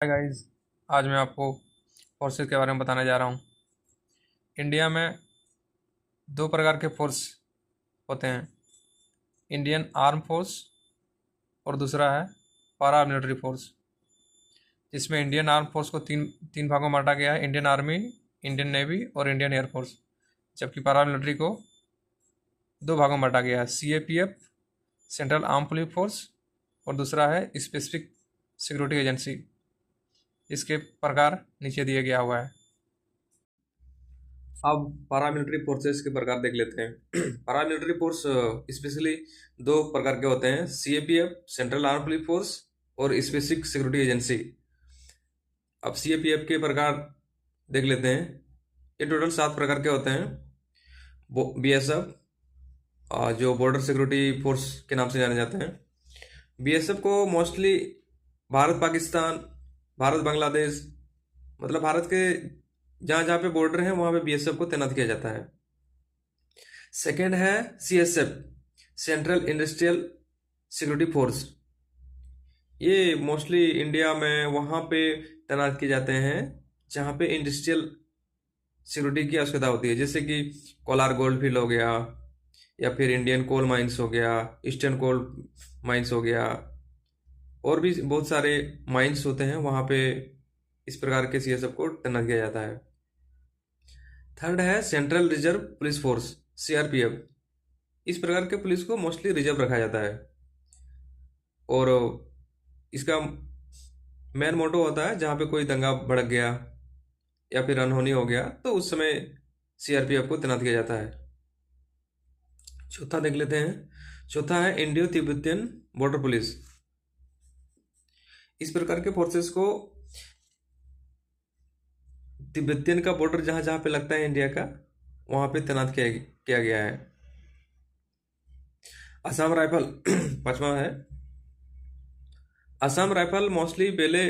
Hi guys. आज मैं आपको फोर्सेस के बारे में बताने जा रहा हूँ। इंडिया में दो प्रकार के फोर्स होते हैं, इंडियन आर्म फोर्स और दूसरा है पारा मिलिट्री फोर्स। जिसमें इंडियन आर्म फोर्स को तीन तीन भागों में बांटा गया है, इंडियन आर्मी, इंडियन नेवी और इंडियन एयरफोर्स। जबकि पारा मिलिट्री को दो भागों में बांटा गया है, CAPF central arm police force और दूसरा है स्पेसिफिक सिक्योरिटी एजेंसी। इसके प्रकार नीचे दिए गया हुआ है। अब पारामिलिट्री फोर्सेस के प्रकार देख लेते हैं। पारामिलिट्री फोर्स स्पेशली दो प्रकार के होते हैं, CAPF central arm police force और स्पेसिफिक सिक्योरिटी एजेंसी। अब CAPF के प्रकार देख लेते हैं। ये टोटल 7 प्रकार के होते हैं। BSF जो बॉर्डर सिक्योरिटी फोर्स के नाम से जाने जाते हैं। BSF को मोस्टली भारत पाकिस्तान, भारत बांग्लादेश, मतलब भारत के जहाँ जहाँ पे बॉर्डर है वहाँ पे BSF को तैनात किया जाता है। सेकेंड है CSF central industrial security force. ये मोस्टली इंडिया में वहाँ पे तैनात किए जाते हैं जहाँ पे इंडस्ट्रियल सिक्योरिटी की आवश्यकता होती है, जैसे कि कोलार गोल्ड फील्ड हो गया, या फिर इंडियन कोल माइंस हो गया, ईस्टर्न कोल माइंस हो गया, और भी बहुत सारे माइंस होते हैं वहाँ पे इस प्रकार के CSF को तैनात किया जाता है। थर्ड है central reserve police force, CRPF। इस प्रकार के पुलिस को मोस्टली रिजर्व रखा जाता है और इसका मेन मोटो होता है जहाँ पे कोई दंगा भड़क गया या फिर अनहोनी हो गया तो उस समय CRPF को तैनात किया जाता है। चौथा देख लेते हैं। चौथा है इंडियो तिब्बतियन बॉर्डर पुलिस। इस प्रकार के फोर्सेस को तिब्बतियन का बॉर्डर जहाँ जहाँ पे लगता है इंडिया का, वहाँ पे तैनात किया गया है। असम राइफल पांचवा है। असम राइफल मोस्टली पहले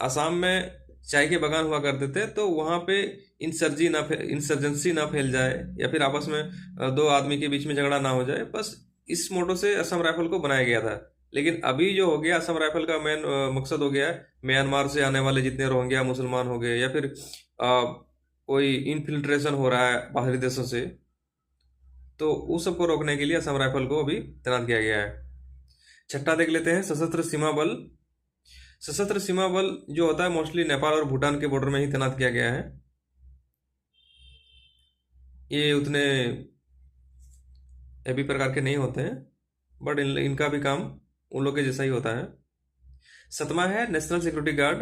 असम में चाय के बागान हुआ करते थे, तो वहाँ पे इंसर्जेंसी ना फैल जाए या फिर आपस में दो आदमी के बीच में झगड़ा ना हो जाए, बस इस मोटो से असम राइफल को बनाया गया था। लेकिन अभी जो हो गया, असम राइफल का मेन मकसद हो गया है म्यांमार से आने वाले जितने रोहिंग्या मुसलमान हो गए या फिर कोई इनफिल्ट्रेशन हो रहा है बाहरी देशों से, तो उस सबको रोकने के लिए असम राइफल को अभी तैनात किया गया है। छठा देख लेते हैं सशस्त्र सीमा बल। सशस्त्र सीमा बल जो होता है मोस्टली नेपाल और भूटान के बॉर्डर में ही तैनात किया गया है। ये उतने हैवी प्रकार के नहीं होते हैं, बट इनका भी काम उन लोग के जैसा ही होता है। 7वां है नेशनल सिक्योरिटी गार्ड।